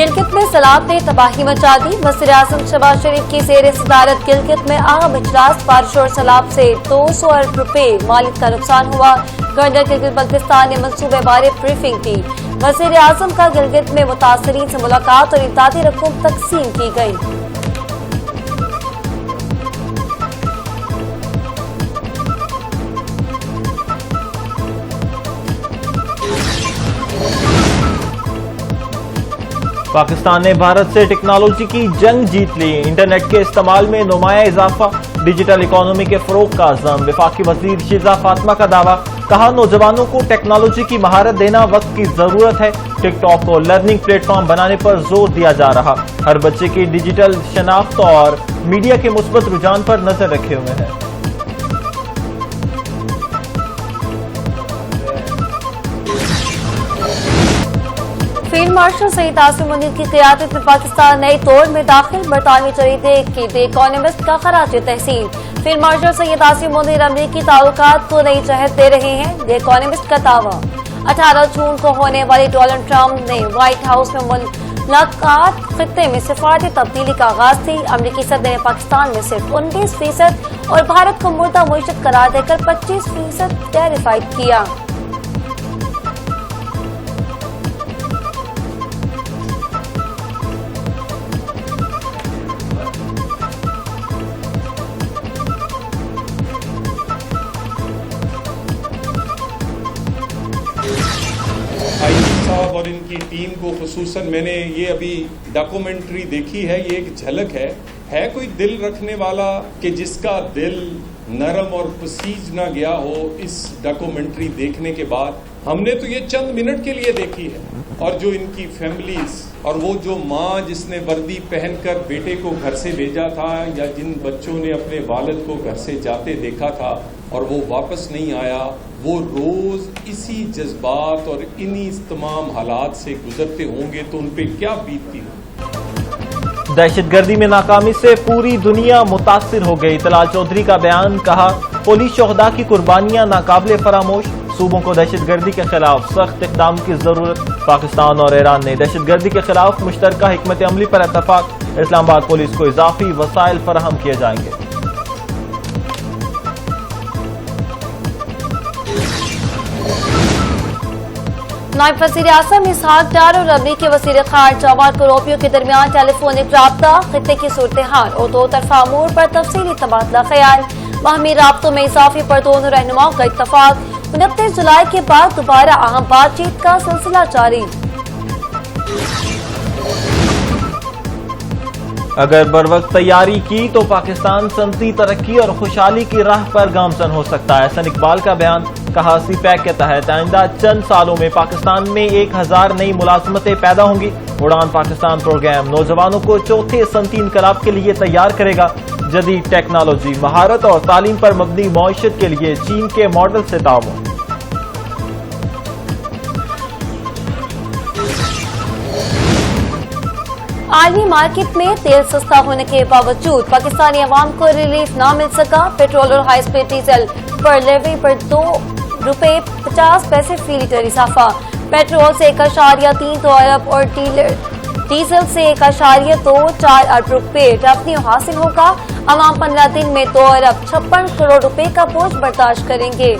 گلگت میں سیلاب نے تباہی مچا دی. وزیراعظم شہباز شریف کی زیر صدارت گلگت میں اہم اجلاس. بارش اور سیلاب سے 200 ارب روپے مالیت کا نقصان ہوا. گورنر گلگت بلتستان نے منصوبے بارے بریفنگ کی. وزیر اعظم کا گلگت میں متاثرین سے ملاقات اور امدادی رقم تقسیم کی گئی. پاکستان نے بھارت سے ٹیکنالوجی کی جنگ جیت لی. انٹرنیٹ کے استعمال میں نمایاں اضافہ. ڈیجیٹل اکانومی کے فروغ کا عزم. وفاقی وزیر شیزا فاطمہ کا دعویٰ. کہا نوجوانوں کو ٹیکنالوجی کی مہارت دینا وقت کی ضرورت ہے. ٹک ٹاک کو لرننگ پلیٹ فارم بنانے پر زور دیا جا رہا. ہر بچے کی ڈیجیٹل شناخت اور میڈیا کے مثبت رجحان پر نظر رکھے ہوئے ہیں. فیلڈ مارشل سید عاصم منیر کی قیادت میں پاکستان نئے دور میں داخل. برطانوی جریدے کی دی اکانومسٹ کا خراج تحسین. فیلڈ مارشل سید عاصم منیر امریکی تعلقات کو نئی جہت دے رہے ہیں. دی اکانومسٹ کا دعویٰ. 18 جون کو ہونے والی ڈونلڈ ٹرمپ نے وائٹ ہاؤس میں ملاقات. خطے میں سفارتی تبدیلی کا آغاز تھی. امریکی صدر نے پاکستان میں صرف 29% اور بھارت کو مردہ معیشت قرار دے کر 25% ٹیرفائڈ کیا. اور ان کی ٹیم کو خصوصاً میں نے یہ ابھی ڈاکومنٹری دیکھی ہے. یہ ایک جھلک ہے کوئی دل رکھنے والا کہ جس کا دل نرم اور پسیج نہ گیا ہو اس ڈاکومنٹری دیکھنے کے بعد. ہم نے تو یہ چند منٹ کے لیے دیکھی ہے اور جو ان کی فیملیز اور وہ جو ماں جس نے وردی پہن کر بیٹے کو گھر سے بھیجا تھا یا جن بچوں نے اپنے والد کو گھر سے جاتے دیکھا تھا اور وہ واپس نہیں آیا, وہ روز اسی جذبات اور انہی تمام حالات سے گزرتے ہوں گے تو ان پہ کیا بیتتی ہو. دہشت گردی میں ناکامی سے پوری دنیا متاثر ہو گئی. طلال چودھری کا بیان. کہا پولیس شہداء کی قربانیاں ناقابل فراموش. صوبوں کو دہشت گردی کے خلاف سخت اقدام کی ضرورت. پاکستان اور ایران نے دہشت گردی کے خلاف مشترکہ حکمت عملی پر اتفاق. اسلام آباد پولیس کو اضافی وسائل فراہم کیے جائیں گے. نائب وزیر اعظم اسحاق ڈار اور امریکی وزیر خارجہ مارکو روبیو کے درمیان ٹیلی فونک رابطہ. خطے کی صورتحال اور دو طرفہ امور پر تفصیلی تبادلہ خیال. باہمی رابطوں میں اضافے پر دونوں رہنماؤں کا اتفاق. 29 جولائی کے بعد دوبارہ اہم بات چیت کا سلسلہ جاری. اگر بروقت تیاری کی تو پاکستان صنعتی ترقی اور خوشحالی کی راہ پر گامزن ہو سکتا ہے. احسن اقبال کا بیان. کہا سی پیک کے تحت آئندہ چند سالوں میں پاکستان میں 1000 نئی ملازمتیں پیدا ہوں گی. اڑان پاکستان پروگرام نوجوانوں کو چوتھے صنعتی انقلاب کے لیے تیار کرے گا. جدید ٹیکنالوجی, مہارت اور تعلیم پر مبنی معیشت کے لیے چین کے ماڈل سے تعاون. عالمی مارکیٹ میں تیل سستا ہونے کے باوجود پاکستانی عوام کو ریلیف نہ مل سکا. پیٹرول اور ہائی اسپیڈ ڈیزل پر لیوی پر ₹2.50 فی لیٹر اضافہ. پیٹرول سے 1.32 ارب اور ڈیزل سے 1.24 ارب روپے ریونیو حاصل ہوگا. عوام 15 دن میں 2 ارب 56 کروڑ روپے کا بوجھ برداشت کریں گے.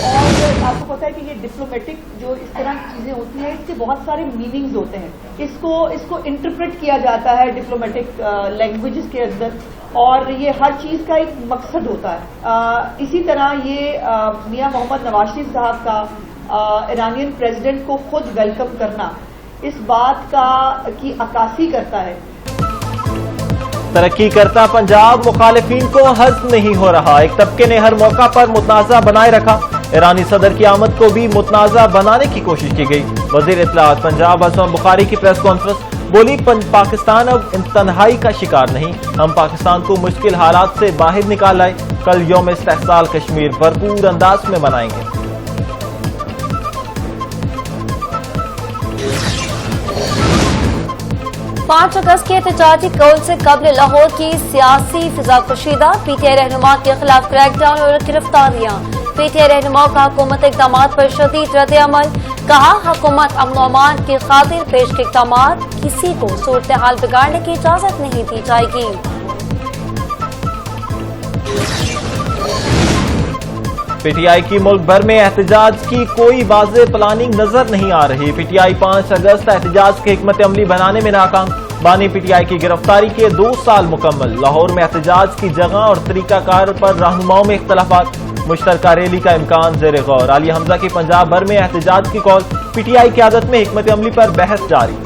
اور آپ کو پتا ہے کہ یہ ڈپلومیٹک جو اس طرح کی چیزیں ہوتی ہیں اس کے بہت سارے میننگز ہوتے ہیں. اس کو انٹرپریٹ کیا جاتا ہے ڈپلومیٹک لینگویجز کے اندر اور یہ ہر چیز کا ایک مقصد ہوتا ہے. اسی طرح یہ میاں محمد نواز شریف صاحب کا ایرانین پریزیڈنٹ کو خود ویلکم کرنا اس بات کی عکاسی کرتا ہے. ترقی کرتا پنجاب مخالفین کو ہضم نہیں ہو رہا. ایک طبقے نے ہر موقع پر متنازع بنائے رکھا. ایرانی صدر کی آمد کو بھی متنازع بنانے کی کوشش کی گئی. وزیر اطلاعات پنجاب عصمت بخاری کی پریس کانفرنس. بولی پاکستان اب تنہائی کا شکار نہیں, ہم پاکستان کو مشکل حالات سے باہر نکال لائے. کل یوم استحصال کشمیر بھرپور انداز میں منائیں گے. 5 اگست کے احتجاجی کول سے قبل لاہور کی سیاسی فضا کشیدہ. پی ٹی آئی رہنما کے خلاف کریک ڈاؤن اور گرفتاریاں. PTI रहनुमाओं का हुकूमत इक़दामात पर शदीद रद्द अमल, कहा हुकूमत अमन अमान की खातिर पेश के इक़दामात, किसी को सूरत हाल बिगाड़ने की इजाजत नहीं दी जाएगी। PTI की मुल्क भर में एहतजाज की कोई वाज़ेह प्लानिंग नजर नहीं आ रही। PTI 5 अगस्त एहतजाज की हिकमत अमली बनाने में नाकाम, बानी PTI की गिरफ्तारी के 2 साल मुकम्मल। लाहौर में एहतजाज की जगह और तरीकाकार पर रहनुमाओं में इख्तलाफात, मुश्तरका रैली का इम्कान ज़ेर गौर। अली हमजा की पंजाब भर में एहतजाज की कॉल, PTI क़यादत में हिकमत अमली पर बहस जारी।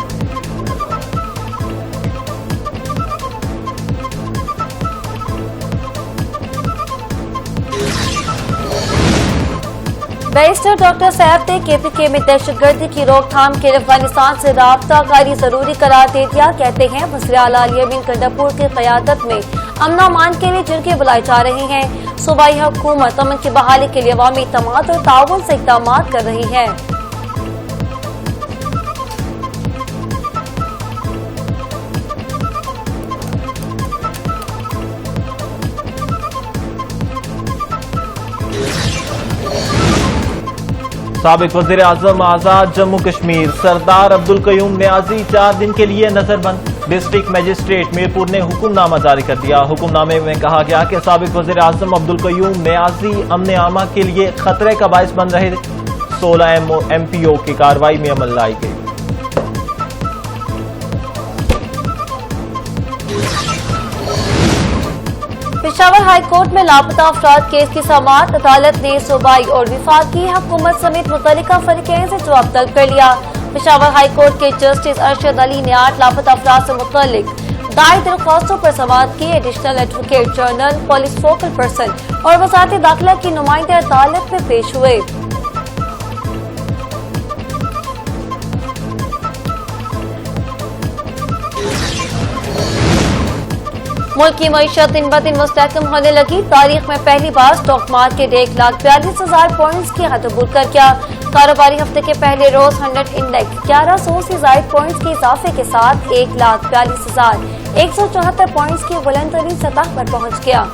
बैरिस्टर डॉक्टर सैफ ने KPK में दहशतगर्दी की रोकथाम के लिए अफगानिस्तान से राब्ता कारी जरूरी करार दे दिया। कहते हैं वज़ीर आला अली अमीन कंडापुर की क़यादत में अमन अमान के लिए जरगे बुलाए जा रहे हैं। सूबाई हुकूमत अमन की बहाली के लिए अवामी इत्तेमाद और ताउन से इक़दाम कर रही है। साबिक वज़ीर आज़म आज़ाद जम्मू कश्मीर सरदार अब्दुल कयूम न्याजी 4 दिन के लिए नजरबंद। डिस्ट्रिक्ट मजिस्ट्रेट मीरपुर ने हुक्मनामा जारी कर दिया। हुक्मनामे में कहा गया कि साबिक वज़ीर आज़म अब्दुल कयूम न्याजी अमन आमा के लिए खतरे का बायस बन रहे। 16 MPO की कार्रवाई में अमल लाई गई। पेशावर हाई कोर्ट में लापता अफराद केस की समाअत, अदालत ने सूबाई और वफाकी हुकूमत समेत मुतल्लिका फरीकैन से जवाब तलब कर लिया। पेशावर हाई कोर्ट के जस्टिस अरशद अली ने 8 लापता अफराद से मुतल्लिक दायर दरख्वास्तों पर समाअत की। Additional advocate general, police focal person और वज़ारत दाखिला की नुमाइंदे अदालत में पेश हुए। मुल्क की मईशत दिन ब दिन मुस्तहकम होने लगी। तारीख में पहली बार स्टॉक मार्केट 1,42,000 पॉइंट्स की हद अबूर कर गया। कारोबारी हफ्ते के पहले रोज 100 इंडेक्स 1100 से ज्यादा पॉइंट्स के इजाफे के साथ 1,42,174 पॉइंट्स की बुलंदतरीन सतह पर पहुंच गया।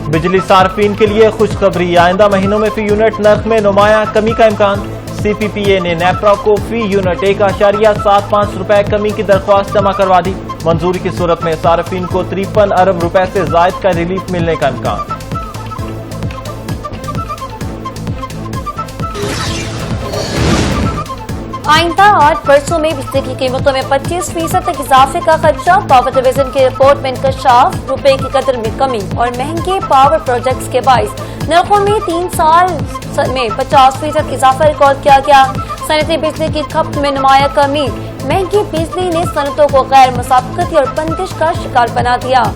बिजली सार्फिन के लिए खुशखबरी, आइंदा महीनों में फी यूनिट नर्ख में नुमाया कमी का इम्कान। CPPA ने नेपरा को फी यूनिट 1.75 रुपए कमी की दरख्वास्त जमा करवा दी। मंजूरी की सूरत में सार्फिन को 53 अरब रुपए से जायद का रिलीफ मिलने का इम्कान। आइंदा 8 वर्षों में बिजली की कीमतों में 25% तक इजाफे का खदशा। पावर डिवीजन की रिपोर्ट में इंकशाफ, रुपए की कदर में कमी और महंगे पावर प्रोजेक्ट्स के बाइस नरखों में 3 साल में 50% इजाफा रिकॉर्ड किया गया। सनती बिजली की खपत में नुमाया कमी, महंगी बिजली ने सनतों को गैर मुसाबकती और बंदिश का शिकार बना दिया।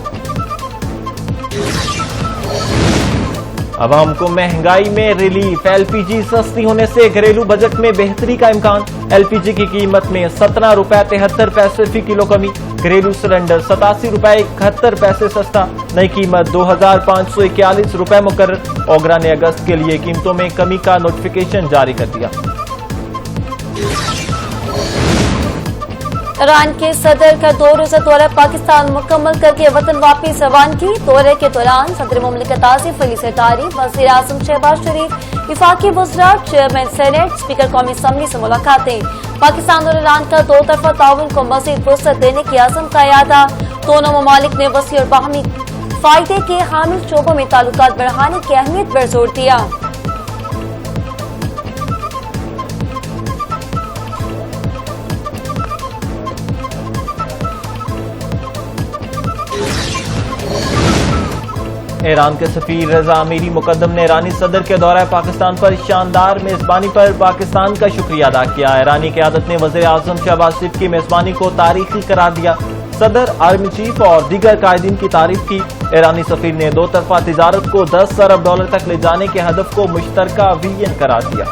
अवाम को महंगाई में रिलीफ, LPG सस्ती होने से घरेलू बजट में बेहतरी का इम्कान। LPG की कीमत में 17 रुपए 73 पैसे फी किलो कमी। घरेलू सिलेंडर 87 रुपए 71 पैसे सस्ता। नई कीमत 2,541 रुपए मुकर्रर। ओगरा ने अगस्त के लिए कीमतों में कमी का नोटिफिकेशन जारी कर दिया। ईरान के सदर का 2 रोज़ा दौरा पाकिस्तान मुकम्मल करके वतन वापस रवान की। दौरे के दौरान सदर मुमलिकत आसिफ अली ज़रदारी, वज़ीर आज़म शहबाज शरीफ, वफाकी वज़रा, चेयरमैन सेनेट, स्पीकर कौमी असम्बली से मुलाकातें। पाकिस्तान और ईरान का 2 तरफा ताउन को मज़ीद वुसअत देने की आज़म का इरादा। दोनों ममालिक ने वसी और बाहमी फायदे के हामिल शोबों में ताल्लुकात बढ़ाने की अहमियत पर जोर दिया। ईरान के सफीर रजा अमीरी मुकद्दम ने ईरानी सदर के दौरा पाकिस्तान पर शानदार मेजबानी पर पाकिस्तान का शुक्रिया अदा किया। ईरानी क़यादत ने वज़ीर आज़म शहबाज शरीफ की मेजबानी को तारीखी करार दिया। सदर, आर्मी चीफ और दीगर कायदीन की तारीफ की। ईरानी सफीर ने 2 तरफा तिजारत को 10 अरब डॉलर तक ले जाने के हदफ को मुश्तरका विजन करार दिया।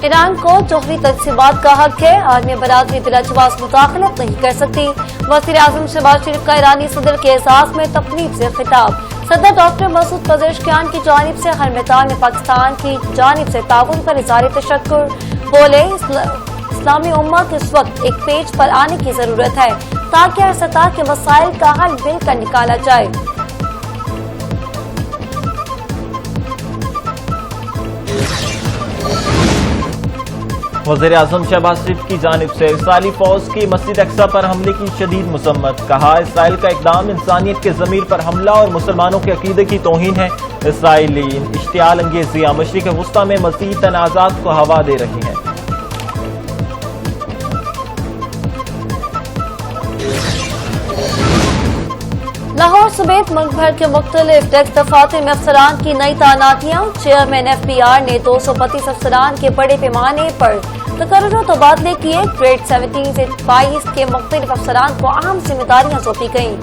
ईरान को जोहरी तकसीबात का हक है। आर्मी बरादरी बिलाजवाब मुदाखलत नहीं कर सकती। वज़ीर आज़म शहबाज शरीफ का ईरानी सदर के एजाज में तकरीब से खिताब। सदर डॉक्टर मसूद पजेश्कियान की जानिब से हर मैदान में पाकिस्तान की जानिब से ताउन पर इज़हार तशक्कुर। बोले इस्लामी उम्मा को इस वक्त एक पेज पर आने की जरूरत है ताकि हर सतह के मसाइल का हल मिलकर निकाला जाए। वज़ीर आज़म शहबाज शरीफ की जानिब से इसराइली फौज की मस्जिद अक्सा पर हमले की शदीद मजम्मत। कहा, इसराइल का इकदाम इंसानियत के ज़मीर पर हमला और मुसलमानों के अकीदे की तौहीन है। इसराइली इश्तियाल अंगेजियां मशरिक़ वुस्ता में मज़ीद तनाज़ात को हवा दे रही हैं। लाहौर समेत मुल्क भर के मुख्तलिफ टैक्स दफातर में अफसरान की नई तैनातियां। चेयरमैन FPR ने 232 अफसरान के बड़े पैमाने पर तकर्रुर तबादले किए। ग्रेड 17 से 22 के मुख्तलिफ अफसरान को अहम जिम्मेदारियां सौंपी गईं।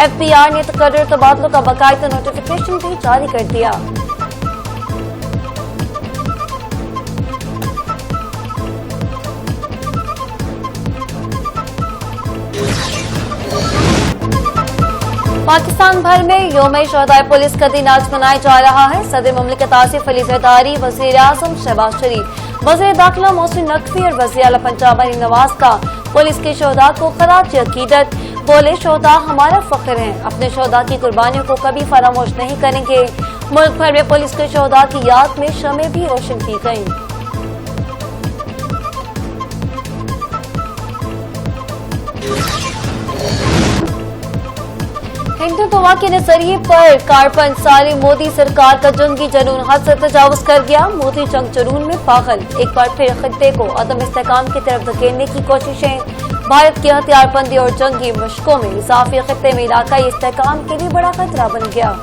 FPR ने तकर्रुर तबादलों का बाकायदा नोटिफिकेशन भी जारी कर दिया। पाकिस्तान भर में यौम-ए शहदाए पुलिस का दिन आज मनाया जा रहा है। सदर मुमलिकत आसिफ अली ज़रदारी, वज़ीर आज़म शहबाज शरीफ, वज़ीर दाखिला मोहसिन नकवी और वज़ीर आला पंजाब मरीम नवाज का पुलिस के शहदा को खराज अकीदत। बोले, शहदा हमारा फख्र हैं, अपने शहदा की कुर्बानियों को कभी फरामोश नहीं करेंगे। मुल्क भर में पुलिस के शहदा की याद में शमें भी रोशन की गईं। हिंदुत्व के नजरिए पर कारपन साली मोदी सरकार का जंगी जुनून हद से तजावुज कर गया। मोदी जंग जुनून में पागल, एक बार फिर खित्ते को अदम इस्तेकाम की तरफ धकेलने की कोशिशें। भारत की हथियारबंदी और जंगी मशकों में इजाफे खित्ते में इलाकाई इस्तेकाम के लिए बड़ा खतरा बन गया।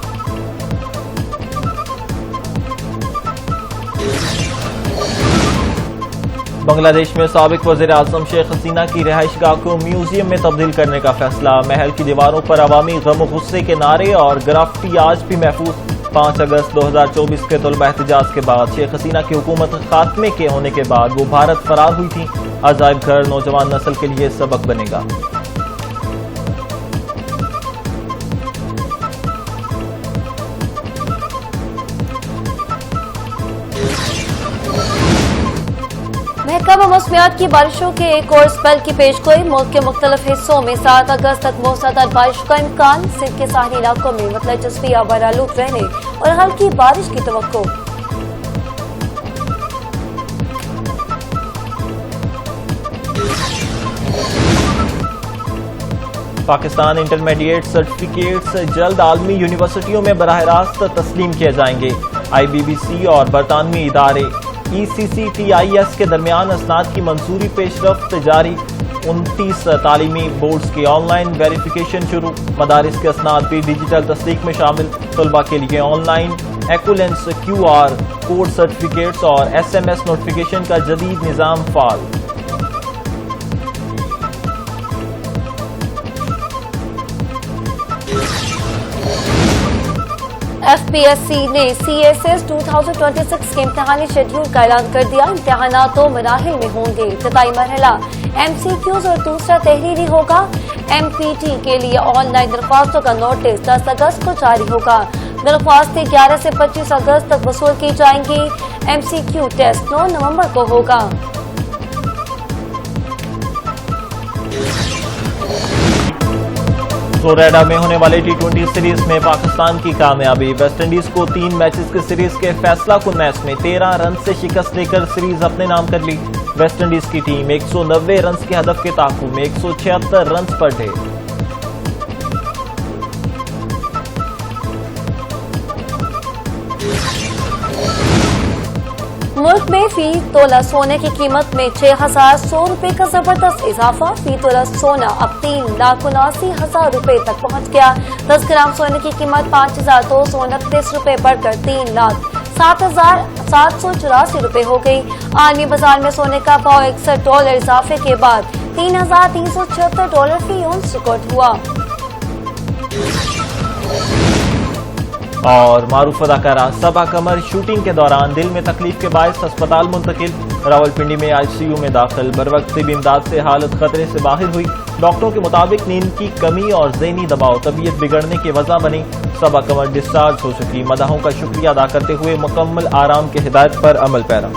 बांग्लादेश में साबिक वज़ीर आज़म शेख हसीना की रिहाइशगाह को म्यूजियम में तब्दील करने का फैसला। महल की दीवारों पर अवामी गम और गुस्से के नारे और ग्राफिटी आज भी महफूज। 5 अगस्त 2024 के तलबा एहतजाज के बाद शेख हसीना की हुकूमत खात्मे के होने के बाद वो भारत फरार हुई थी। अजायब घर नौजवान नस्ल के लिए सबक बनेगा। महकमा मौसमियात की बारिशों के एक और स्पेल की पेशगोई। मुल्क के मुख्तलिफ हिस्सों में 7 अगस्त तक मूसलाधार बारिश का इम्कान। सिंध के साहली इलाकों में मतलब जस्वी आबारालूद रहने और हल्की बारिश की तवक्को। पाकिस्तान इंटरमीडिएट सर्टिफिकेट्स जल्द आलमी यूनिवर्सिटियों में बराह रास्त तस्लीम किए जाएंगे। IBBC और बरतानवी इदारे ECCTIS के दरमियान असनाद की मंजूरी पेशरफ्त जारी। 29 तालीमी बोर्ड्स की ऑनलाइन वेरिफिकेशन शुरू। मदारिस के असनाद भी डिजिटल तस्दीक में शामिल। तलबा के लिए ऑनलाइन एक्विलेंस QR कोड सर्टिफिकेट्स और SMS नोटिफिकेशन का जदीद निज़ाम फाल। FPSC ने CSS 2026 के इम्तहानी शेड्यूल का ऐलान कर दिया। इम्तहानात 2 मराहिल में होंगे। इब्तदाई मरहला MCQs और दूसरा तहरीरी होगा। MPT के लिए ऑनलाइन दरख्वास्तों का नोटिस 10 अगस्त को जारी होगा। दरख्वास्तें 11 से 25 अगस्त तक वसूल की जाएंगी। MCQ टेस्ट 9 नवंबर को होगा। फ्लोरिडा में होने वाले T20 सीरीज में पाकिस्तान की कामयाबी। वेस्ट इंडीज को 3 मैचेस की सीरीज के फैसला कुन मैच में 13 रन से शिकस्त देकर सीरीज अपने नाम कर ली। वेस्ट इंडीज की टीम 190 रन के हदफ के ताक़ुब में 176 रन पर ढेर। मुल्क में फी तोला सोने की कीमत में 6,100 रुपए का जबरदस्त इजाफा। फी तोला सोना अब 3,79,000 रुपए तक पहुंच गया। 10 ग्राम सोने की कीमत 5,229 रुपए बढ़कर 3,07,784 रुपए हो गई। आलमी बाजार में सोने का भाव $61 इजाफे के बाद $3,376 फी औंस रिकॉर्ड हुआ। اور معروف اداکارہ صبا قمر شوٹنگ کے دوران دل میں تکلیف کے باعث اسپتال منتقل، راولپنڈی میں ICU میں داخل، بروقت طبی امداد سے حالت خطرے سے باہر ہوئی۔ ڈاکٹروں کے مطابق نیند کی کمی اور ذہنی دباؤ طبیعت بگڑنے کی وجہ بنی۔ صبا قمر ڈسچارج ہو چکی، مداحوں کا شکریہ ادا کرتے ہوئے مکمل آرام کی ہدایت پر عمل پیرا۔